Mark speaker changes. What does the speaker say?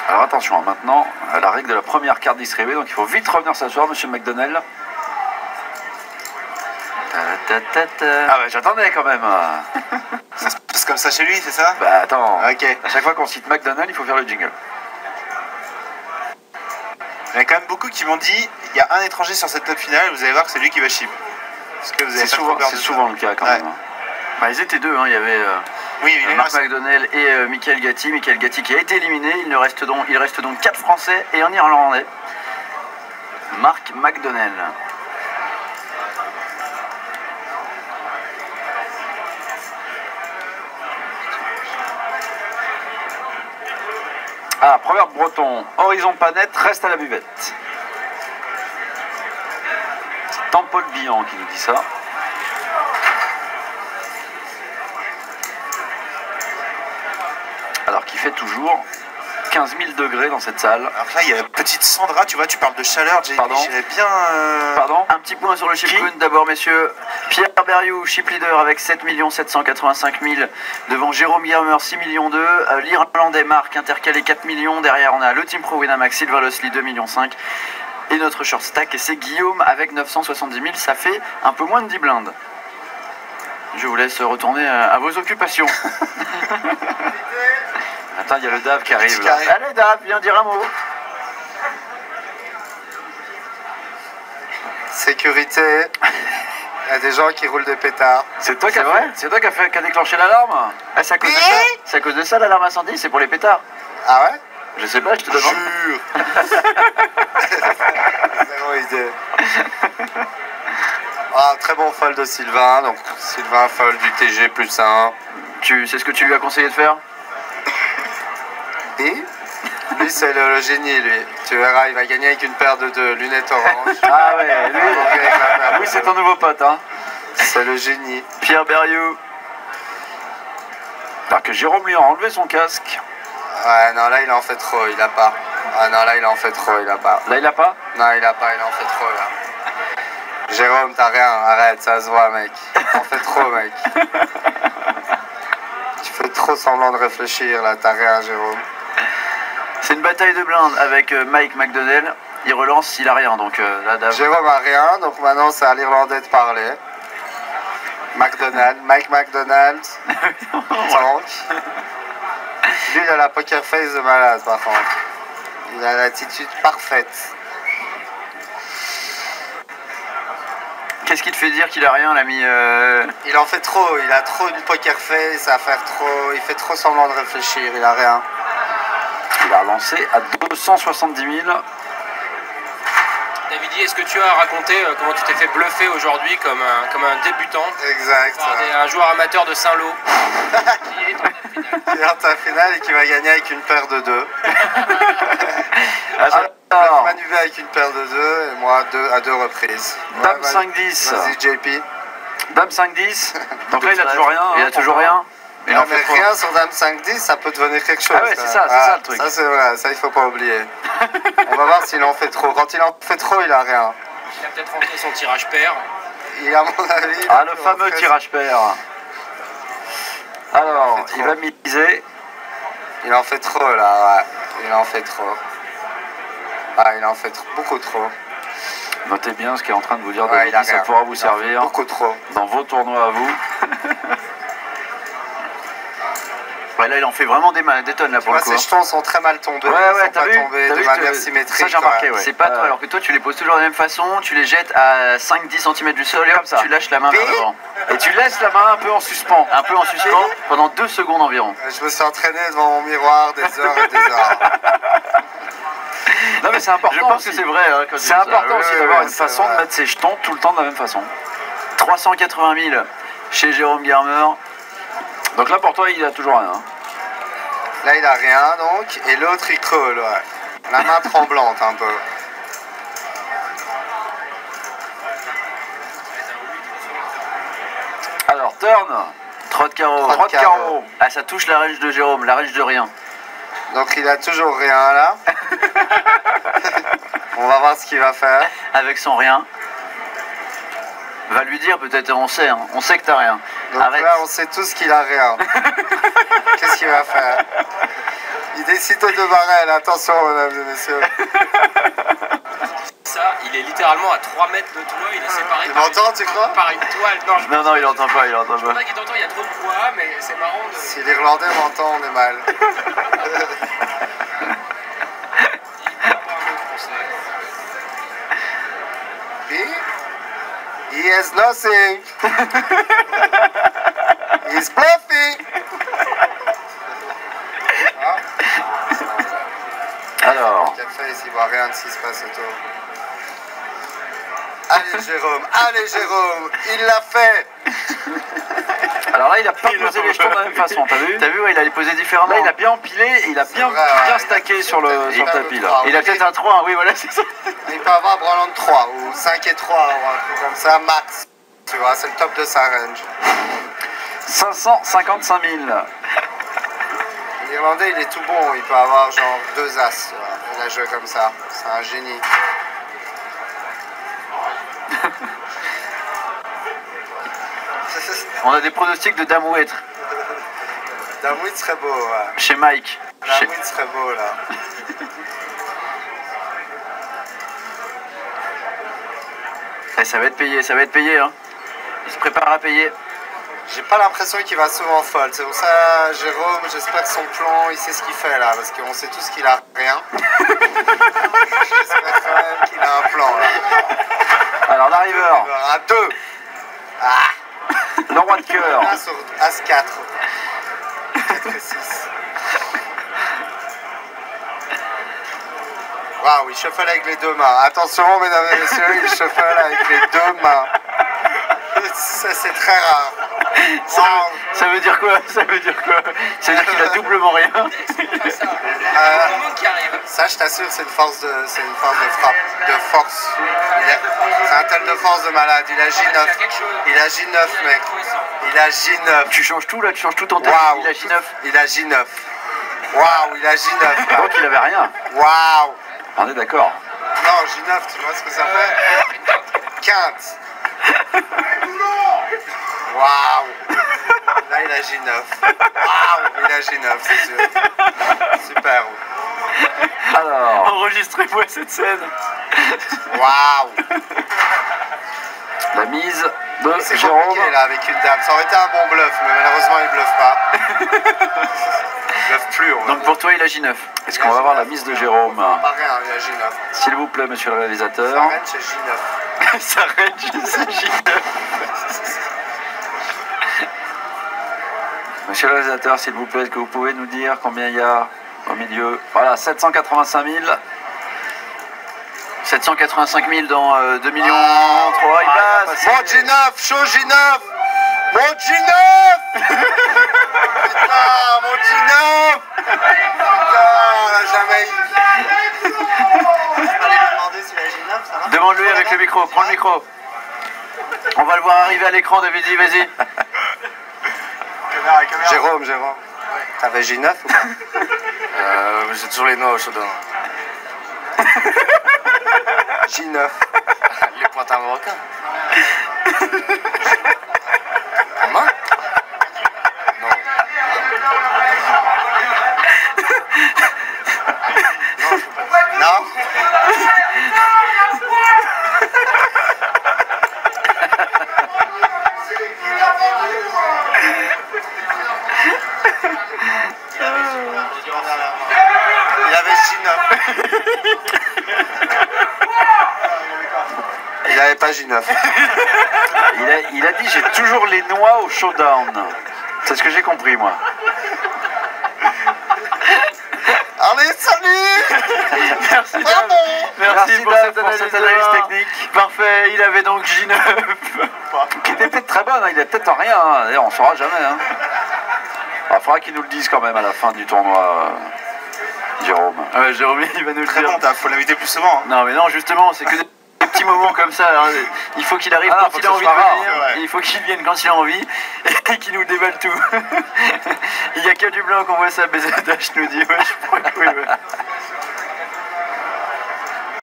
Speaker 1: Alors attention, maintenant, à la règle de la première carte distribuée, donc il faut vite revenir s'asseoir, monsieur McDonnell. Ah bah j'attendais quand même.
Speaker 2: Ça se passe comme ça chez lui, c'est ça?
Speaker 1: Bah attends,
Speaker 2: Ok.
Speaker 1: à chaque fois qu'on cite McDonnell, il faut faire le jingle.
Speaker 2: Il y a quand même beaucoup qui m'ont dit, il y a un étranger sur cette top finale, vous allez voir que c'est lui qui va chip. Parce que vous avez
Speaker 1: C'est souvent le cas quand même. Bah, ils étaient deux, hein. Il y avait Mark McDonnell et Michael Gatti. Michael Gatti qui a été éliminé, il reste donc 4 Français et un Irlandais. Mark McDonnell. Ah, proverbe breton, horizon pas net, reste à la buvette. C'est Tampol Bihan qui nous dit ça. Alors qu'il fait toujours 15 000 degrés dans cette salle.
Speaker 2: Alors là, il y a la petite Sandra, tu vois, tu parles de chaleur, j'irais bien...
Speaker 1: Pardon. Un petit point sur le chip rune d'abord, messieurs. Pierre Berriou, chip leader avec 7 785 000 devant Jérôme Guermer, 6 millions 2. L'Irlandais Marc, intercalé 4 millions. Derrière, on a le Team Pro Winamax, Silver Losley, 2 millions 5. Et notre short stack, et c'est Guillaume avec 970 000. Ça fait un peu moins de 10 blindes. Je vous laisse retourner à vos occupations. Attends, il y a le Dave qui arrive là. Allez Dave, viens dire un mot.
Speaker 3: Sécurité. Il y a des gens qui roulent des pétards.
Speaker 1: C'est toi qui a déclenché l'alarme? Ah, c'est à cause de ça l'alarme incendie, c'est pour les pétards.
Speaker 3: Ah ouais?
Speaker 1: Je sais pas, je te demande.
Speaker 3: Jure. Zéro idée. Ah, très bon fold de Sylvain. Donc Sylvain fold du TG plus 1.
Speaker 1: Tu sais ce que tu lui as conseillé de faire?
Speaker 3: Et lui, c'est le génie, lui. Tu verras, il va gagner avec une paire de 2 lunettes orange.
Speaker 1: Ah ouais, lui c'est ton nouveau pote, hein.
Speaker 3: C'est le génie.
Speaker 1: Pierre Berriou. Alors que Jérôme lui a enlevé son casque.
Speaker 3: Ouais, non, là, il en fait trop, il a pas. Ah non, là, il en fait trop, il a pas.
Speaker 1: Là, il a pas?
Speaker 3: Non, il a pas, il en fait trop, là. Jérôme, t'as rien, arrête, ça se voit, mec. T'en fais trop, mec. Tu fais trop semblant de réfléchir, là, t'as rien, Jérôme.
Speaker 1: C'est une bataille de blindes avec Mike McDonnell. Il relance, il a rien, donc là, Dave.
Speaker 3: Jérôme a rien, donc maintenant, c'est à l'Irlandais de parler. Mike McDonald. Tank. Lui, il a la poker face de malade, par contre. Il a l'attitude parfaite.
Speaker 1: Qu'est-ce qui te fait dire qu'il a rien, l'ami
Speaker 3: Il en fait trop, il a trop une poker face à faire trop. Il fait trop semblant de réfléchir, il a rien.
Speaker 1: Il a relancé à 270 000.
Speaker 4: Davidi, est-ce que tu as raconté comment tu t'es fait bluffer aujourd'hui comme un débutant?
Speaker 3: Exact.
Speaker 4: Un joueur amateur de Saint-Lô
Speaker 3: qui est en ta finale et qui va gagner avec une paire de 2.
Speaker 1: Alors,
Speaker 3: Manu avec une paire de 2 et moi à 2 reprises.
Speaker 1: Dame 5-10.
Speaker 3: Vas-y JP.
Speaker 1: Dame 5-10. Donc là il a toujours rien. Il a toujours rien.
Speaker 3: Mais non, mais rien sur Dame 5-10, ça peut devenir quelque chose.
Speaker 1: Ah ouais, c'est ça le truc.
Speaker 3: Ça c'est vrai, ça il faut pas oublier. On va voir s'il en fait trop. Quand il en fait trop, il a rien.
Speaker 4: Il a peut-être rentré son tirage pair.
Speaker 3: Il a, à mon avis.
Speaker 1: Ah, le fameux tirage pair. Alors, il va miser.
Speaker 3: Il en fait trop là, ouais. Il en fait trop. Ah, il en fait beaucoup trop.
Speaker 1: Notez bien ce qu'il est en train de vous dire.
Speaker 3: Ouais,
Speaker 1: ça pourra vous servir.
Speaker 3: Beaucoup trop.
Speaker 1: Dans vos tournois à vous. Ouais, là, il en fait vraiment des tonnes là pour le coup.
Speaker 3: Ces jetons sont très mal tombés.
Speaker 1: Ouais,
Speaker 3: ils sont
Speaker 1: t'as
Speaker 3: pas
Speaker 1: vu,
Speaker 3: tombés de manière symétrique.
Speaker 1: Ça, j'ai remarqué, ouais. C'est pas toi, alors que toi, tu les poses toujours de la même façon, tu les jettes à 5-10 cm du sol et hop, tu lâches la main vers l'avant. Et tu laisses la main un peu en suspens. Un peu en suspens pendant 2 secondes environ.
Speaker 3: Je me suis entraîné devant mon miroir des heures et des heures.
Speaker 1: Non, mais c'est important. Je pense que c'est vrai. Hein, c'est important aussi d'avoir une façon de mettre ses jetons tout le temps de la même façon. 380 000 chez Jérôme Guermer. Donc là, pour toi, il a toujours rien. Hein.
Speaker 3: Là, il a rien donc, et l'autre il colle, ouais. La main tremblante un peu.
Speaker 1: Alors, turn, 3 de carreau, 3 de carreau. Ah, ça touche la range de Jérôme, la range de rien.
Speaker 3: Donc il a toujours rien là. On va voir ce qu'il va faire.
Speaker 1: Avec son rien. Va lui dire peut-être, on sait que t'as rien.
Speaker 3: Donc là, on sait tous qu'il a rien. Qu'est-ce qu'il va faire? Il décide de barrel, attention mesdames et messieurs.
Speaker 4: Ça, il est littéralement à 3 mètres de toi, il est séparé
Speaker 3: Il m'entend, tu crois?
Speaker 4: par une toile. Non, je
Speaker 1: Non, il entend pas, il entend
Speaker 4: pense
Speaker 1: pas.
Speaker 4: pas qu'il t'entend, il y a trop de poids, mais c'est marrant de...
Speaker 3: Si l'Irlandais m'entend, on est mal.
Speaker 4: Il parle pas un mot français.
Speaker 3: He has nothing. He's bluffing.
Speaker 1: Alors,
Speaker 3: Café, ici, il voit rien de ce qui se passe autour. Allez Jérôme, il l'a fait.
Speaker 1: alors là, il a pas posé les jetons de la même façon, t'as vu? T'as vu, ouais, il a les posé différemment. Là, il a bien empilé, et il a bien,
Speaker 3: vrai, ouais.
Speaker 1: bien stacké sur le tapis là.
Speaker 3: trois.
Speaker 1: Il a peut-être un 3, oui, voilà, c'est ça.
Speaker 3: Il peut avoir branlant de 3 ou 5 et 3 ou un truc comme ça, max. Tu vois, c'est le top de sa range.
Speaker 1: 555 000.
Speaker 3: L'Irlandais, il est tout bon, il peut avoir genre 2 as, tu vois. Il a joué comme ça, c'est un génie.
Speaker 1: On a des pronostics de Dame Ouêtre
Speaker 3: Damwit serait beau, ouais.
Speaker 1: chez Mike.
Speaker 3: Damwit serait beau, là.
Speaker 1: Eh, ça va être payé, hein. Il se prépare à payer.
Speaker 3: J'ai pas l'impression qu'il va souvent fold. C'est pour ça, Jérôme, j'espère que son plan, il sait ce qu'il fait là, parce qu'on sait tous qu'il a rien. J'espère quand même qu'il a un plan là.
Speaker 1: Alors, l'arriveur,
Speaker 3: Il aura 2. Ah,
Speaker 1: le roi de cœur.
Speaker 3: As sur As 4. 4 et 6. Waouh, il shuffle avec les 2 mains. Attention, mesdames et messieurs, il shuffle avec les 2 mains. Ça, c'est très rare.
Speaker 1: Ça veut dire quoi? Ça veut dire qu'il a doublement rien.
Speaker 4: C'est ça. Le moment qui arrive.
Speaker 3: Ça, je t'assure, c'est une force de frappe, de force. C'est un tel de force de malade. Il a J9. Il a J9, mec. Il a J9.
Speaker 1: Tu changes tout là, tu changes tout ton tapis.
Speaker 3: Waouh.
Speaker 1: Il a J9.
Speaker 3: Il a J9. Waouh, il a J9.
Speaker 1: Donc il avait rien.
Speaker 3: Waouh.
Speaker 1: On est d'accord.
Speaker 3: Non, J9, tu vois ce que ça fait? Quinte. Waouh. Là, il a J9. Waouh, il a J9, c'est sûr. Super.
Speaker 1: Alors, enregistrez-moi cette scène.
Speaker 3: Waouh.
Speaker 1: La mise de
Speaker 3: C'est
Speaker 1: Jérôme.
Speaker 3: compliqué là avec une dame. Ça aurait été un bon bluff, mais malheureusement il bluffe pas. Il bluffe plus. On va
Speaker 1: Donc
Speaker 3: dire.
Speaker 1: pour toi, il a J9. Est-ce qu'on va voir la mise de Jérôme?
Speaker 3: Pas rien, il a J9.
Speaker 1: S'il vous plaît, monsieur le
Speaker 3: Ça
Speaker 1: réalisateur.
Speaker 3: arrête chez J9.
Speaker 1: Ça arrête juste J9. Monsieur le réalisateur, s'il vous plaît, est-ce que vous pouvez nous dire combien il y a au milieu? Voilà, 785 000. 785 000 dans 2 millions 3, il passe.
Speaker 3: Mon J9, chaud J9. Mon J9. Putain, mon J9. Putain, on l'a jamais eu. Je peux aller lui demander s'il a J9, ça va?
Speaker 1: Demande-lui avec le micro, prends le micro. On va le voir arriver à l'écran, David, vas-y.
Speaker 3: Jérôme. T'avais J9 ou pas?
Speaker 2: J'ai toujours les noix au chaudron.
Speaker 3: J9.
Speaker 2: Les pointins marocains. En main? Non.
Speaker 3: Non. Il avait J9. Il avait pas J9.
Speaker 1: Il a dit j'ai toujours les noix au showdown. C'est ce que j'ai compris moi.
Speaker 3: Allez, salut.
Speaker 1: Merci,
Speaker 3: Bravo.
Speaker 1: Merci pour
Speaker 3: Dave,
Speaker 1: cette analyse technique. Parfait, il avait donc J9. Qui était peut-être très bonne, hein. Il a peut-être rien. Hein. D'ailleurs, on ne saura jamais. Hein. Il faudra qu'il nous le dise quand même à la fin du tournoi, Jérôme. Ouais, Jérôme, il va nous le
Speaker 2: Très
Speaker 1: dire.
Speaker 2: bon, faut l'inviter plus souvent. Hein.
Speaker 1: Non, mais non, justement, c'est que des petits moments comme ça. Alors, il faut qu'il arrive quand
Speaker 2: faut
Speaker 1: il
Speaker 2: que
Speaker 1: a
Speaker 2: ce
Speaker 1: envie de
Speaker 2: soit rare,
Speaker 1: venir.
Speaker 2: ouais.
Speaker 1: Et il faut qu'il vienne quand il a envie. Et qu'il nous déballe tout. Il n'y a que du blanc qu'on voit ça, BZH nous dit. Ouais, je crois que oui, ouais.